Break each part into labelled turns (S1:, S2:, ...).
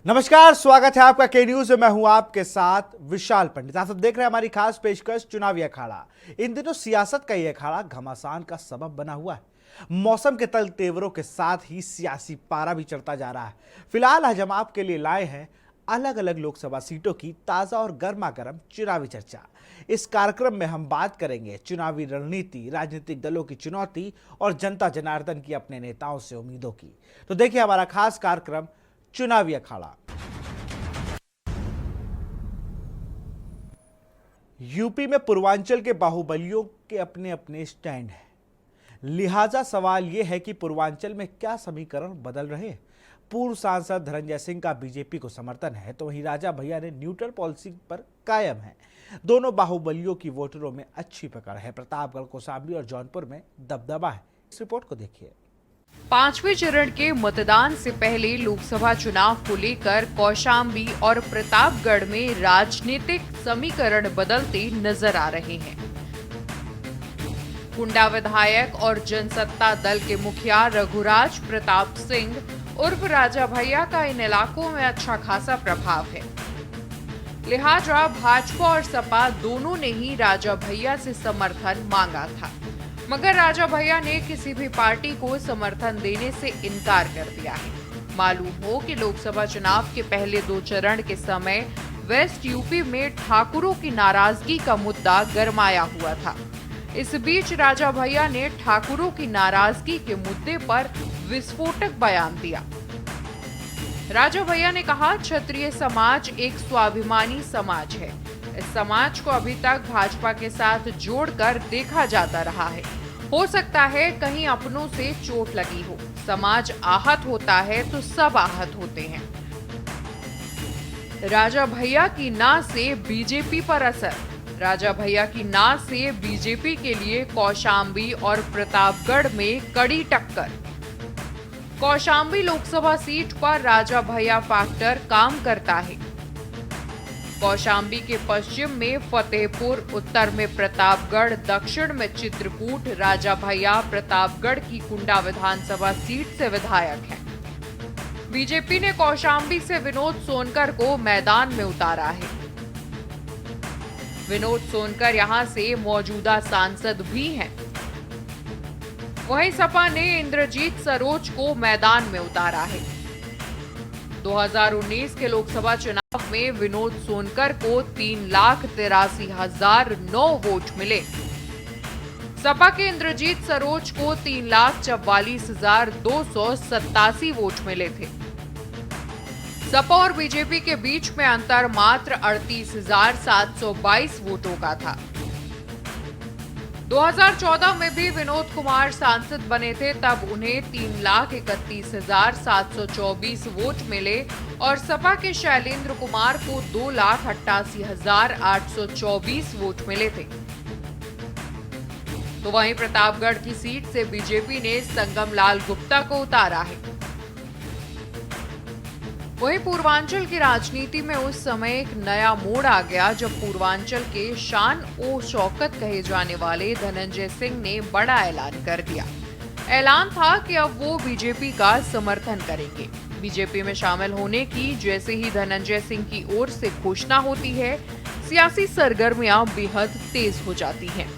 S1: नमस्कार, स्वागत है आपका के न्यूज में। मैं हूं आपके साथ विशाल पंडित। आप सब देख रहे हैं हमारी खास पेशकश चुनावी अखाड़ा। इन दिनों सियासत का ये अखाड़ा घमासान का सबब बना हुआ है। मौसम के तल तेवरों के साथ ही सियासी पारा भी चढ़ता जा रहा है। फिलहाल आज हम आपके लिए लाए हैं अलग अलग लोकसभा सीटों की ताजा और गर्मा गर्म चुनावी चर्चा। इस कार्यक्रम में हम बात करेंगे चुनावी रणनीति, राजनीतिक दलों की चुनौती और जनता जनार्दन की अपने नेताओं से उम्मीदों की। तो देखिए हमारा खास कार्यक्रम चुनावी अखाड़ा। यूपी में पूर्वांचल के बाहुबलियों के अपने अपने स्टैंड हैं। लिहाजा सवाल यह है कि पूर्वांचल में क्या समीकरण बदल रहे हैं। पूर्व सांसद धनंजय सिंह का बीजेपी को समर्थन है, तो वहीं राजा भैया ने न्यूट्रल पॉलिसी पर कायम है। दोनों बाहुबलियों की वोटरों में अच्छी पकड़ है। प्रतापगढ़, कौशाम्बी और जौनपुर में दबदबा है। इस रिपोर्ट को देखिए।
S2: पांचवें चरण के मतदान से पहले लोकसभा चुनाव को लेकर कौशाम्बी और प्रतापगढ़ में राजनीतिक समीकरण बदलते नजर आ रहे हैं। कुंडा विधायक और जनसत्ता दल के मुखिया रघुराज प्रताप सिंह उर्फ राजा भैया का इन इलाकों में अच्छा खासा प्रभाव है। लिहाजा भाजपा और सपा दोनों ने ही राजा भैया से समर्थन मांगा था, मगर राजा भैया ने किसी भी पार्टी को समर्थन देने से इनकार कर दिया है। मालूम हो कि लोकसभा चुनाव के पहले 2 चरण के समय वेस्ट यूपी में ठाकुरों की नाराजगी का मुद्दा गरमाया हुआ था। इस बीच राजा भैया ने ठाकुरों की नाराजगी के मुद्दे पर विस्फोटक बयान दिया। राजा भैया ने कहा, क्षत्रिय समाज एक स्वाभिमानी समाज है। इस समाज को अभी तक भाजपा के साथ जोड़कर देखा जाता रहा है। हो सकता है कहीं अपनों से चोट लगी हो। समाज आहत होता है तो सब आहत होते हैं। राजा भैया की ना से बीजेपी पर असर। राजा भैया की ना से बीजेपी के लिए कौशाम्बी और प्रतापगढ़ में कड़ी टक्कर। कौशाम्बी लोकसभा सीट पर राजा भैया फैक्टर काम करता है। कौशाम्बी के पश्चिम में फतेहपुर, उत्तर में प्रतापगढ़, दक्षिण में चित्रकूट। राजा भैया प्रतापगढ़ की कुंडा विधानसभा सीट से विधायक हैं। बीजेपी ने कौशाम्बी से विनोद सोनकर को मैदान में उतारा है। विनोद सोनकर यहां से मौजूदा सांसद भी हैं। वहीं सपा ने इंद्रजीत सरोज को मैदान में उतारा है। 2019 के लोकसभा चुनाव में विनोद सोनकर को 3,83,009 वोट मिले। सपा के इंद्रजीत सरोज को 3,44,287 वोट मिले थे। सपा और बीजेपी के बीच में अंतर मात्र 38,722 वोटों का था। 2014 में भी विनोद कुमार सांसद बने थे, तब उन्हें 3,31,724 वोट मिले और सपा के शैलेंद्र कुमार को 2,88,824 वोट मिले थे। तो वहीं प्रतापगढ़ की सीट से बीजेपी ने संगम लाल गुप्ता को उतारा है। वहीं पूर्वांचल की राजनीति में उस समय एक नया मोड़ आ गया जब पूर्वांचल के शान ओ शौकत कहे जाने वाले धनंजय सिंह ने बड़ा ऐलान कर दिया। ऐलान था कि अब वो बीजेपी का समर्थन करेंगे। बीजेपी में शामिल होने की जैसे ही धनंजय सिंह की ओर से घोषणा होती है, सियासी सरगर्मियां बेहद तेज हो जाती हैं।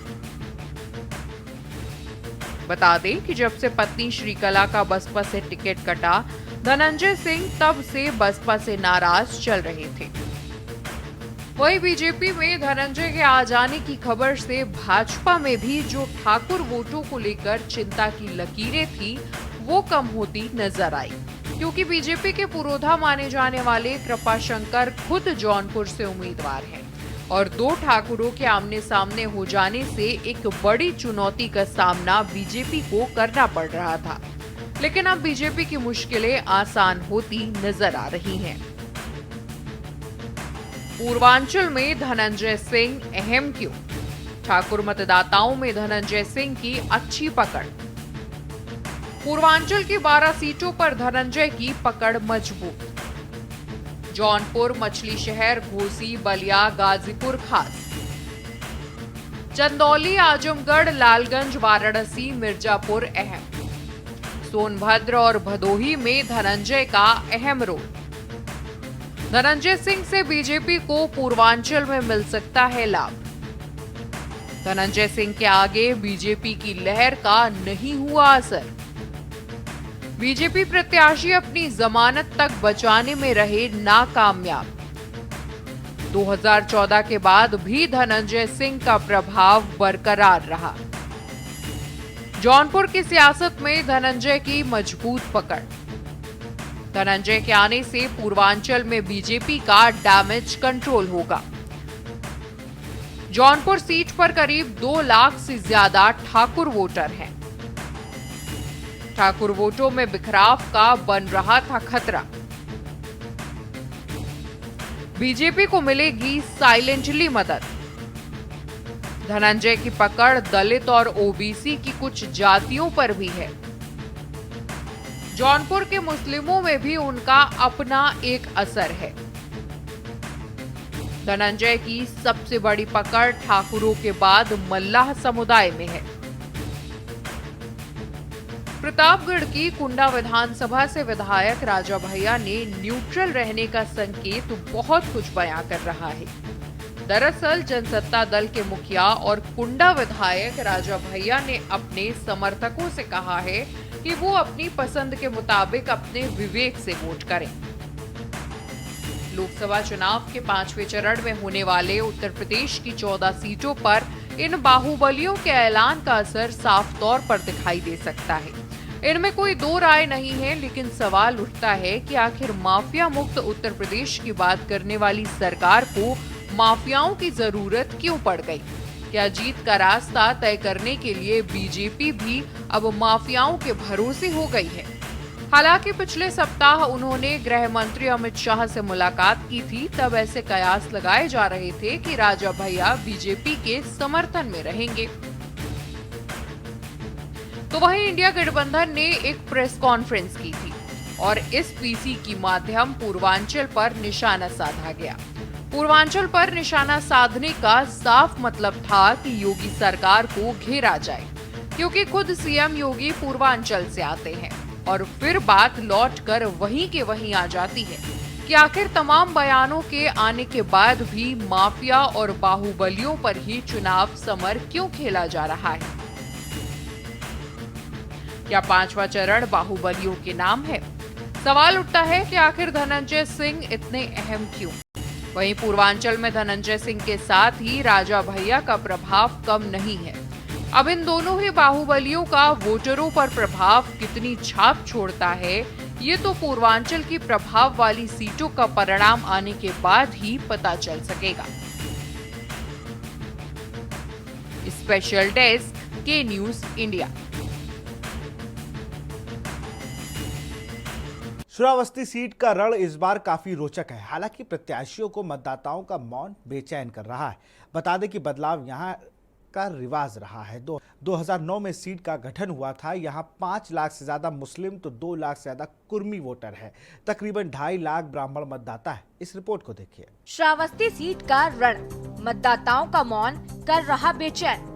S2: बता दें कि जब से पत्नी श्रीकला का बसपा से टिकट कटा, धनंजय सिंह तब से बसपा से नाराज चल रहे थे। वहीं बीजेपी में धनंजय के आ जाने की खबर से भाजपा में भी जो ठाकुर वोटों को लेकर चिंता की लकीरें थी, वो कम होती नजर आई, क्योंकि बीजेपी के पुरोधा माने जाने वाले कृपाशंकर खुद जौनपुर से उम्मीदवार हैं और 2 ठाकुरों के आमने सामने हो जाने से एक बड़ी चुनौती का सामना बीजेपी को करना पड़ रहा था। लेकिन अब बीजेपी की मुश्किलें आसान होती नजर आ रही हैं। पूर्वांचल में धनंजय सिंह अहम क्यों? ठाकुर मतदाताओं में धनंजय सिंह की अच्छी पकड़। पूर्वांचल की 12 सीटों पर धनंजय की पकड़ मजबूत। जौनपुर, मछली शहर, घोसी, बलिया, गाजीपुर खास, चंदौली, आजमगढ़, लालगंज, वाराणसी, मिर्जापुर अहम। सोनभद्र और भदोही में धनंजय का अहम रोल। धनंजय सिंह से बीजेपी को पूर्वांचल में मिल सकता है लाभ। धनंजय सिंह के आगे बीजेपी की लहर का नहीं हुआ असर। बीजेपी प्रत्याशी अपनी जमानत तक बचाने में रहे नाकामयाब। 2014 के बाद भी धनंजय सिंह का प्रभाव बरकरार रहा। जौनपुर की सियासत में धनंजय की मजबूत पकड़। धनंजय के आने से पूर्वांचल में बीजेपी का डैमेज कंट्रोल होगा। जौनपुर सीट पर करीब 2 लाख से ज्यादा ठाकुर वोटर हैं। ठाकुर वोटों में बिखराव का बन रहा था खतरा। बीजेपी को मिलेगी साइलेंटली मदद। धनंजय की पकड़ दलित और ओबीसी की कुछ जातियों पर भी है। जौनपुर के मुस्लिमों में भी उनका अपना एक असर है। धनंजय की सबसे बड़ी पकड़ ठाकुरों के बाद मल्लाह समुदाय में है। प्रतापगढ़ की कुंडा विधानसभा से विधायक राजा भैया ने न्यूट्रल रहने का संकेत बहुत कुछ बयां कर रहा है। दरअसल जनसत्ता दल के मुखिया और कुंडा विधायक राजा भैया ने अपने समर्थकों से कहा है कि वो अपनी पसंद के मुताबिक अपने विवेक से वोट करें। लोकसभा चुनाव के 5वें चरण में होने वाले उत्तर प्रदेश की 14 सीटों पर इन बाहुबलियों के ऐलान का असर साफ तौर पर दिखाई दे सकता है। इनमें कोई दो राय नहीं है, लेकिन सवाल उठता है कि आखिर माफिया मुक्त उत्तर प्रदेश की बात करने वाली सरकार को माफियाओं की जरूरत क्यों पड़ गई? क्या जीत का रास्ता तय करने के लिए बीजेपी भी अब माफियाओं के भरोसे हो गई है? हालांकि पिछले सप्ताह उन्होंने गृह मंत्री अमित शाह से मुलाकात की थी, तब ऐसे कयास लगाए जा रहे थे कि राजा भैया बीजेपी के समर्थन में रहेंगे। तो वहीं इंडिया गठबंधन ने एक प्रेस कॉन्फ्रेंस की थी और इस पीसी की माध्यम पूर्वांचल पर निशाना साधा गया। पूर्वांचल पर निशाना साधने का साफ मतलब था कि योगी सरकार को घेरा जाए, क्योंकि खुद सीएम योगी पूर्वांचल से आते हैं और फिर बात लौटकर वहीं के वहीं आ जाती है कि आखिर तमाम बयानों के आने के बाद भी माफिया और बाहुबलियों पर ही चुनाव समर क्यों खेला जा रहा है? क्या 5वां चरण बाहुबलियों के नाम है? सवाल उठता है कि आखिर धनंजय सिंह इतने अहम क्यों? वहीं पूर्वांचल में धनंजय सिंह के साथ ही राजा भैया का प्रभाव कम नहीं है। अब इन दोनों ही बाहुबलियों का वोटरों पर प्रभाव कितनी छाप छोड़ता है, ये तो पूर्वांचल की प्रभाव वाली सीटों का परिणाम आने के बाद ही पता चल सकेगा। स्पेशल डेस्क के न्यूज इंडिया।
S1: श्रावस्ती सीट का रण इस बार काफी रोचक है। हालांकि प्रत्याशियों को मतदाताओं का मौन बेचैन कर रहा है। बता दें कि बदलाव यहां का रिवाज रहा है। 2009 में सीट का गठन हुआ था। यहां 5 लाख से ज्यादा मुस्लिम तो 2 लाख से ज्यादा कुर्मी वोटर है। तकरीबन 2.5 लाख ब्राह्मण मतदाता है। इस रिपोर्ट को देखिए।
S3: श्रावस्ती सीट का रण मतदाताओं का मौन कर रहा बेचैन।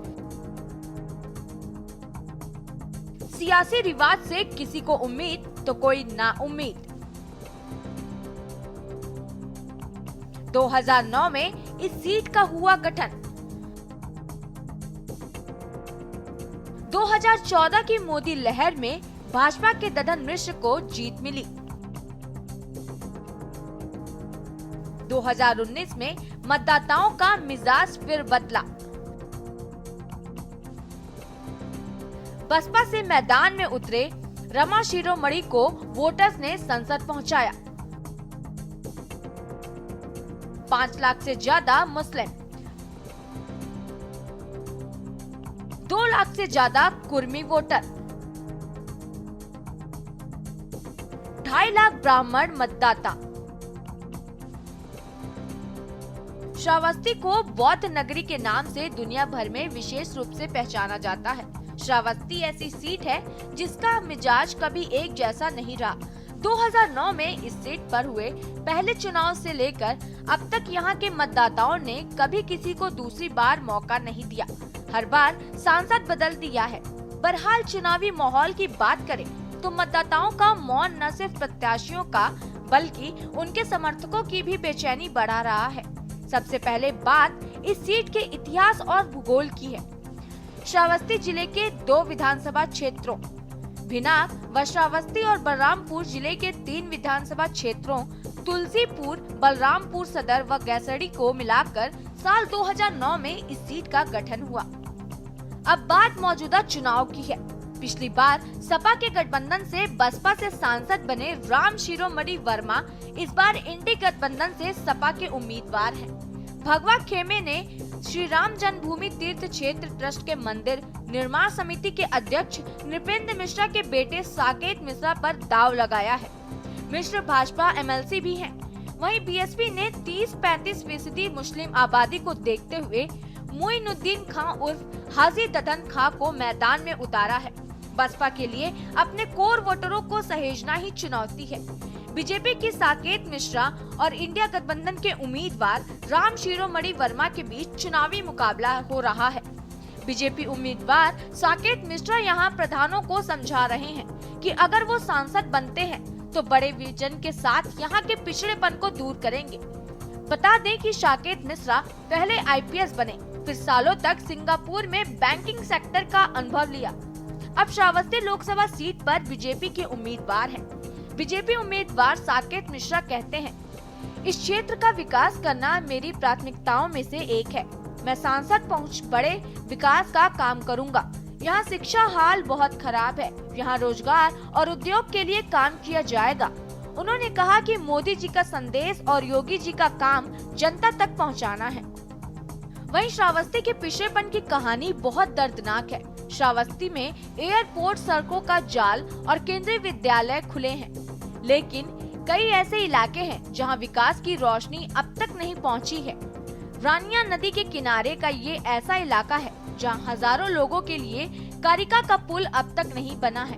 S3: सियासी रिवाज से किसी को उम्मीद तो कोई ना उम्मीद। 2009 में इस सीट का हुआ गठन। 2014 की मोदी लहर में भाजपा के ददन मिश्र को जीत मिली। 2019 में मतदाताओं का मिजाज फिर बदला। बसपा से मैदान में उतरे रमा शिरोमणि को वोटर्स ने संसद पहुंचाया। 5 लाख से ज्यादा मुस्लिम, 2 लाख से ज्यादा कुर्मी वोटर, 2.5 लाख ब्राह्मण मतदाता। श्रावस्ती को बौद्ध नगरी के नाम से दुनिया भर में विशेष रूप से पहचाना जाता है। श्रावस्ती ऐसी सीट है जिसका मिजाज कभी एक जैसा नहीं रहा। 2009 में इस सीट पर हुए पहले चुनाव से लेकर अब तक यहाँ के मतदाताओं ने कभी किसी को दूसरी बार मौका नहीं दिया। हर बार सांसद बदल दिया है। बहरहाल चुनावी माहौल की बात करें तो मतदाताओं का मौन न सिर्फ प्रत्याशियों का बल्कि उनके समर्थकों की भी बेचैनी बढ़ा रहा है। सबसे पहले बात इस सीट के इतिहास और भूगोल की है। श्रावस्ती जिले के 2 विधानसभा क्षेत्रों भिनाक व श्रावस्ती और बलरामपुर जिले के 3 विधानसभा क्षेत्रों तुलसीपुर, बलरामपुर सदर व गैसड़ी को मिलाकर साल 2009 में इस सीट का गठन हुआ। अब बात मौजूदा चुनाव की है। पिछली बार सपा के गठबंधन से बसपा से सांसद बने राम शिरोमणि वर्मा इस बार इंडी गठबंधन से सपा के उम्मीदवार हैं। भगवा खेमे ने श्री राम जन्मभूमि तीर्थ क्षेत्र ट्रस्ट के मंदिर निर्माण समिति के अध्यक्ष नृपेंद्र मिश्रा के बेटे साकेत मिश्रा पर दाव लगाया है। मिश्र भाजपा एमएलसी भी हैं। वहीं बीएसपी ने 30-35% मुस्लिम आबादी को देखते हुए मोइनुद्दीन खां उर्फ हाजी ददन खां को मैदान में उतारा है। बसपा के लिए अपने कोर वोटरों को सहेजना ही चुनौती है। बीजेपी की साकेत मिश्रा और इंडिया गठबंधन के उम्मीदवार राम शिरोमणि वर्मा के बीच चुनावी मुकाबला हो रहा है। बीजेपी उम्मीदवार साकेत मिश्रा यहां प्रधानों को समझा रहे हैं कि अगर वो सांसद बनते हैं तो बड़े विजन के साथ यहां के पिछड़ेपन को दूर करेंगे। बता दें कि साकेत मिश्रा पहले आईपीएस बने, फिर सालों तक सिंगापुर में बैंकिंग सेक्टर का अनुभव लिया। अब श्रावस्ती लोकसभा सीट पर बीजेपी के उम्मीदवार हैं। बीजेपी उम्मीदवार साकेत मिश्रा कहते हैं, इस क्षेत्र का विकास करना मेरी प्राथमिकताओं में से एक है। मैं सांसद पहुंच बड़े विकास का काम करूंगा। यहाँ शिक्षा हाल बहुत खराब है। यहाँ रोजगार और उद्योग के लिए काम किया जाएगा। उन्होंने कहा कि मोदी जी का संदेश और योगी जी का काम जनता तक पहुँचाना है। वहीं श्रावस्ती के पिछड़ेपन की कहानी बहुत दर्दनाक है। श्रावस्ती में एयरपोर्ट, सड़कों का जाल और केंद्रीय विद्यालय खुले हैं, लेकिन कई ऐसे इलाके हैं जहां विकास की रोशनी अब तक नहीं पहुंची है। रानिया नदी के किनारे का ये ऐसा इलाका है जहां हजारों लोगों के लिए कारिका का पुल अब तक नहीं बना है।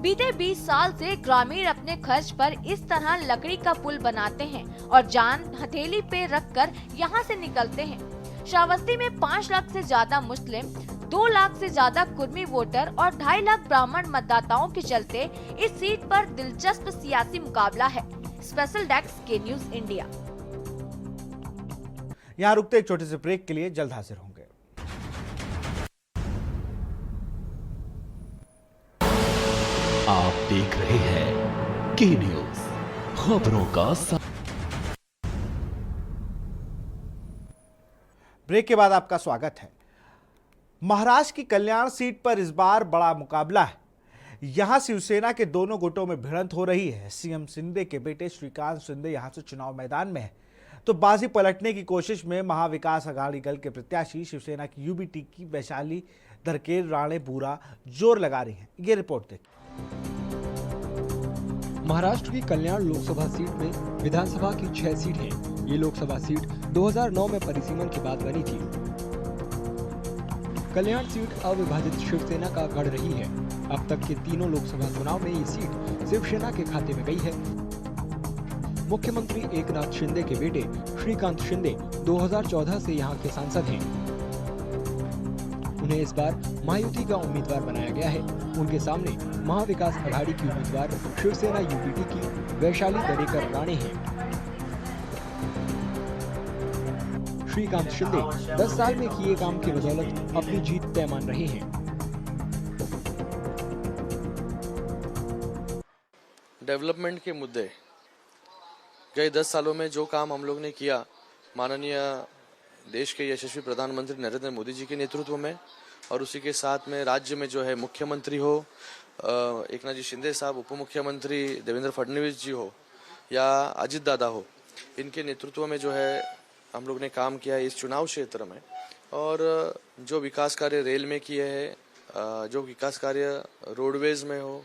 S3: बीते 20 साल से ग्रामीण अपने खर्च पर इस तरह लकड़ी का पुल बनाते हैं और जान हथेली पे रखकर यहां से निकलते हैं। श्रावस्ती में 5 लाख से ज्यादा मुस्लिम, 2 लाख से ज्यादा कुर्मी वोटर और 2.5 लाख ब्राह्मण मतदाताओं के चलते इस सीट पर दिलचस्प सियासी मुकाबला है। स्पेशल डेस्क के न्यूज इंडिया।
S1: यहाँ रुकते एक छोटे से ब्रेक के लिए, जल्द हाजिर होंगे।
S4: आप देख रहे हैं के न्यूज, खबरों का
S1: ब्रेक के बाद आपका स्वागत है। महाराष्ट्र की कल्याण सीट पर इस बार बड़ा मुकाबला है। यहां शिवसेना के दोनों गुटों में भिड़ंत हो रही है। सीएम शिंदे के बेटे श्रीकांत शिंदे यहां से चुनाव मैदान में है, तो बाजी पलटने की कोशिश में महाविकास अघाड़ी दल के प्रत्याशी शिवसेना की यूबीटी की वैशाली दरकेर राणे बूरा जोर लगा रही हैं। ये रिपोर्ट देखिए।
S5: महाराष्ट्र की कल्याण लोकसभा सीट में विधानसभा की 6 सीट हैं। ये लोकसभा सीट 2009 में परिसीमन के बाद बनी थी। कल्याण सीट अविभाजित शिवसेना का गढ़ रही है। अब तक के तीनों लोकसभा चुनाव में ये सीट शिवसेना के खाते में गई है। मुख्यमंत्री एकनाथ शिंदे के बेटे श्रीकांत शिंदे 2014 से यहाँ के सांसद हैं। उन्हें इस बार महायुति का उम्मीदवार बनाया गया है। उनके सामने महाविकास अघाड़ी की उम्मीदवार शिवसेना यूपीटी की वैशाली दरेकर राणे हैं। श्रीकांत शिंदे 10 साल में किए काम की बदौलत अपनी जीत तय मान रहे हैं।
S6: डेवलपमेंट के मुद्दे, गए 10 सालों में जो काम हम लोग ने किया माननीय देश के यशस्वी प्रधानमंत्री नरेंद्र मोदी जी के नेतृत्व में, और उसी के साथ में राज्य में जो है मुख्यमंत्री हो एकनाथ जी शिंदे साहब, उप मुख्यमंत्री देवेंद्र फडणवीस जी हो या अजित दादा हो, इनके नेतृत्व में जो है हम लोग ने काम किया है इस चुनाव क्षेत्र में। और जो विकास कार्य रेल में किए हैं, जो विकास कार्य रोडवेज में हो,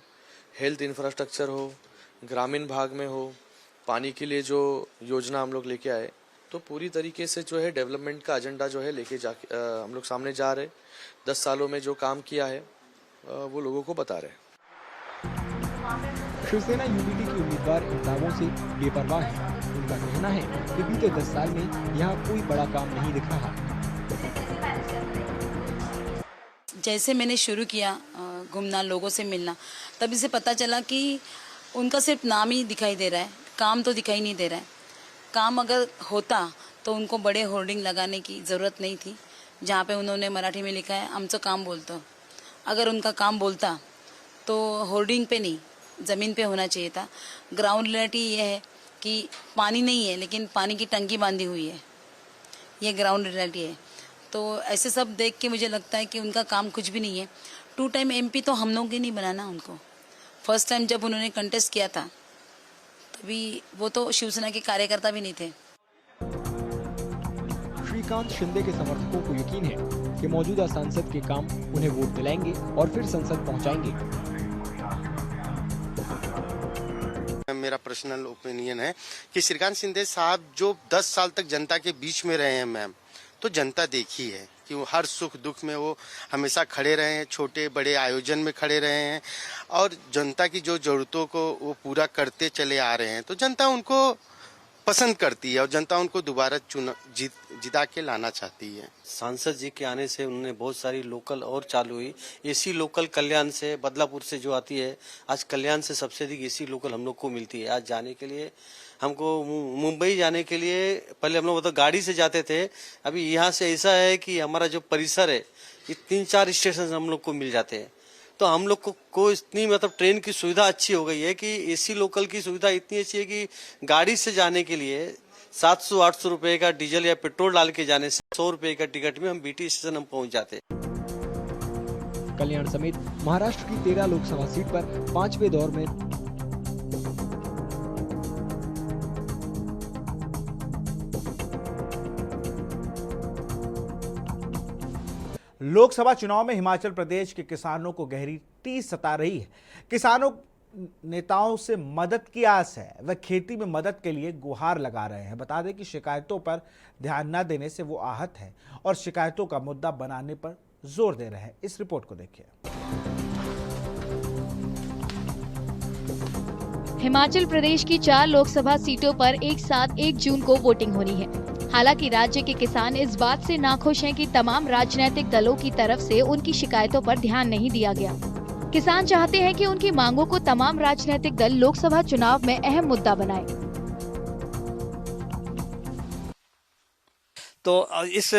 S6: हेल्थ इंफ्रास्ट्रक्चर हो, ग्रामीण भाग में हो, पानी के लिए जो योजना हम लोग लेके आए, तो पूरी तरीके से जो है डेवलपमेंट का एजेंडा जो है लेके जाके हम लोग सामने जा रहे। 10 सालों में जो काम किया है वो लोगों को बता रहे।
S5: शिवसेना यूपीटी की उम्मीदवार इन दावों से बेपरवाह है। उनका कहना है कि बीते 10 साल में यहाँ कोई बड़ा काम नहीं दिख रहा।
S7: जैसे मैंने शुरू किया घूमना, लोगों से मिलना, तभी से पता चला कि उनका सिर्फ नाम ही दिखाई दे रहा है, काम तो दिखाई नहीं दे रहा है। काम अगर होता तो उनको बड़े होर्डिंग लगाने की ज़रूरत नहीं थी, जहाँ पे उन्होंने मराठी में लिखा है आमचं काम बोलतं। अगर उनका काम बोलता तो होर्डिंग पे नहीं, ज़मीन पे होना चाहिए था। ग्राउंड रियलिटी ये है कि पानी नहीं है लेकिन पानी की टंकी बांधी हुई है, ये ग्राउंड रियलिटी है। तो ऐसे सब देख के मुझे लगता है कि उनका काम कुछ भी नहीं है। 2 टाइम MP तो हम लोग ही नहीं बनाना उनको। फर्स्ट टाइम जब उन्होंने कंटेस्ट किया था तभी वो तो शिवसेना के कार्यकर्ता भी नहीं थे।
S5: श्रीकांत शिंदे के समर्थकों को यकीन है कि मौजूदा सांसद के काम उन्हें वोट दिलाएंगे और फिर संसद पहुंचाएंगे।
S8: मेरा पर्सनल ओपिनियन है कि श्रीकांत शिंदे साहब जो 10 साल तक जनता के बीच में रहे हैं मैम, तो जनता देखी है कि वो हर सुख दुख में वो हमेशा खड़े रहे हैं, छोटे बड़े आयोजन में खड़े रहे हैं और जनता की जो जरूरतों को वो पूरा करते चले आ रहे हैं। तो जनता उनको पसंद करती है और जनता उनको दोबारा जिता के लाना चाहती है।
S9: सांसद जी के आने से उन्होंने बहुत सारी लोकल और चालू हुई। एसी लोकल कल्याण से, बदलापुर से जो आती है, आज कल्याण से सबसे अधिक एसी लोकल हम लोग को मिलती है। आज जाने के लिए हमको मुंबई जाने के लिए पहले हम लोग गाड़ी से जाते थे, अभी यहाँ से ऐसा है कि हमारा जो परिसर है ये 3-4 स्टेशन हम लोग को मिल जाते हैं। तो हम लोग को इतनी मतलब ट्रेन की सुविधा अच्छी हो गई है कि एसी लोकल की सुविधा इतनी अच्छी है कि गाड़ी से जाने के लिए 700-800 रुपए का डीजल या पेट्रोल डाल के जाने से 100 रुपए का टिकट में हम BT स्टेशन हम पहुंच जाते हैं।
S5: कल्याण समेत महाराष्ट्र की 13 लोकसभा सीट पर 5वें दौर में
S1: लोकसभा चुनाव में हिमाचल प्रदेश के किसानों को गहरी टीस सता रही है। किसानों नेताओं से मदद की आस है, वह खेती में मदद के लिए गुहार लगा रहे हैं। बता दें कि शिकायतों पर ध्यान न देने से वो आहत हैं और शिकायतों का मुद्दा बनाने पर जोर दे रहे हैं। इस रिपोर्ट को देखिए।
S10: हिमाचल प्रदेश की 4 लोकसभा सीटों पर एक साथ 1 जून को वोटिंग होनी है। हालांकि राज्य के किसान इस बात से नाखुश हैं कि तमाम राजनीतिक दलों की तरफ से उनकी शिकायतों पर ध्यान नहीं दिया गया। किसान चाहते हैं कि उनकी मांगों को तमाम राजनीतिक दल लोकसभा चुनाव में अहम मुद्दा बनाए।
S11: तो इस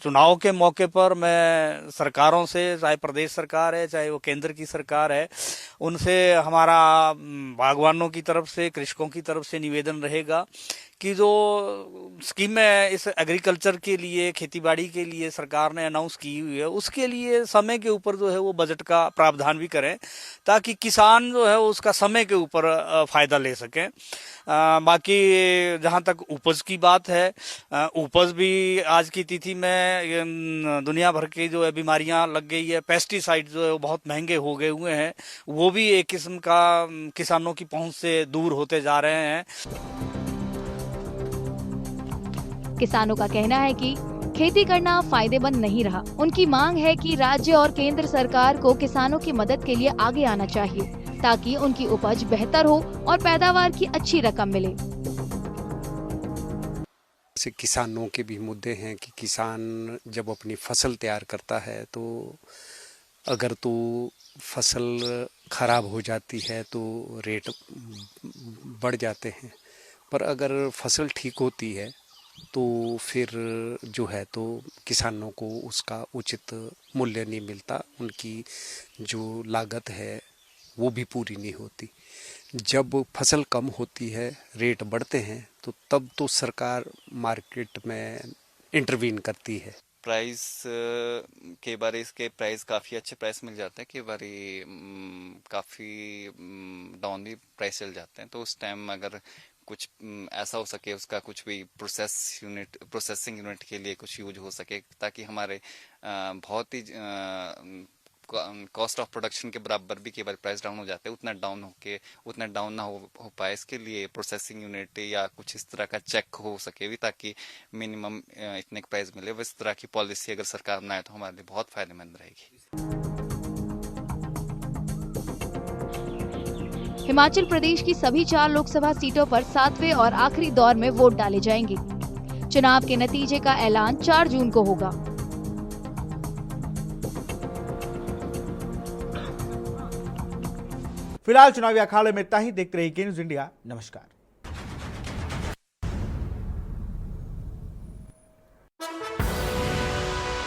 S11: चुनाव के मौके पर मैं सरकारों से, चाहे प्रदेश सरकार है चाहे वो केंद्र की सरकार है, उनसे हमारा बागवानों की तरफ से, कृषकों की तरफ से निवेदन रहेगा कि जो स्कीमें इस एग्रीकल्चर के लिए, खेतीबाड़ी के लिए सरकार ने अनाउंस की हुई है, उसके लिए समय के ऊपर जो है वो बजट का प्रावधान भी करें ताकि किसान जो है उसका समय के ऊपर फायदा ले सकें। बाकी जहाँ तक उपज की बात है, उपज भी आज की तिथि में दुनिया भर की जो है बीमारियां लग गई है, पेस्टिसाइड जो है वो बहुत महंगे हो गए हुए हैं, वो भी एक किस्म का किसानों की पहुंच से दूर होते जा रहे हैं।
S10: किसानों का कहना है कि खेती करना फायदेमंद नहीं रहा। उनकी मांग है कि राज्य और केंद्र सरकार को किसानों की मदद के लिए आगे आना चाहिए ताकि उनकी उपज बेहतर हो और पैदावार की अच्छी रकम मिले।
S12: से किसानों के भी मुद्दे हैं कि किसान जब अपनी फसल तैयार करता है तो अगर तो फसल खराब हो जाती है तो रेट बढ़ जाते हैं, पर अगर फसल ठीक होती है तो फिर जो है तो किसानों को उसका उचित मूल्य नहीं मिलता, उनकी जो लागत है वो भी पूरी नहीं होती। जब फसल कम होती है, रेट बढ़ते हैं, तो तब तो सरकार मार्केट में इंटरवीन करती है।
S13: प्राइस के बारे इसके प्राइस काफ़ी अच्छे प्राइस मिल जाते हैं, कई बारी काफ़ी डाउन भी प्राइस चल जाते हैं। तो उस टाइम अगर कुछ ऐसा हो सके, उसका कुछ भी प्रोसेसिंग यूनिट के लिए कुछ यूज हो सके ताकि हमारे बहुत ही कॉस्ट ऑफ प्रोडक्शन के बराबर भी कई बार प्राइस डाउन हो जाते हैं, उतना डाउन ना हो पाए, इसके लिए प्रोसेसिंग यूनिट या कुछ इस तरह का चेक हो सके भी ताकि मिनिमम इतने का प्राइस मिले। इस तरह की पॉलिसी अगर सरकार बनाए तो हमारे लिए बहुत फायदेमंद रहेगी।
S10: हिमाचल प्रदेश की सभी 4 लोकसभा सीटों पर 7वें और आखिरी दौर में वोट डाले जाएंगे। चुनाव के नतीजे का ऐलान 4 जून को होगा।
S1: फिलहाल चुनावी अखाड़े में इतना ही। देखते रहिए के न्यूज़ इंडिया। नमस्कार।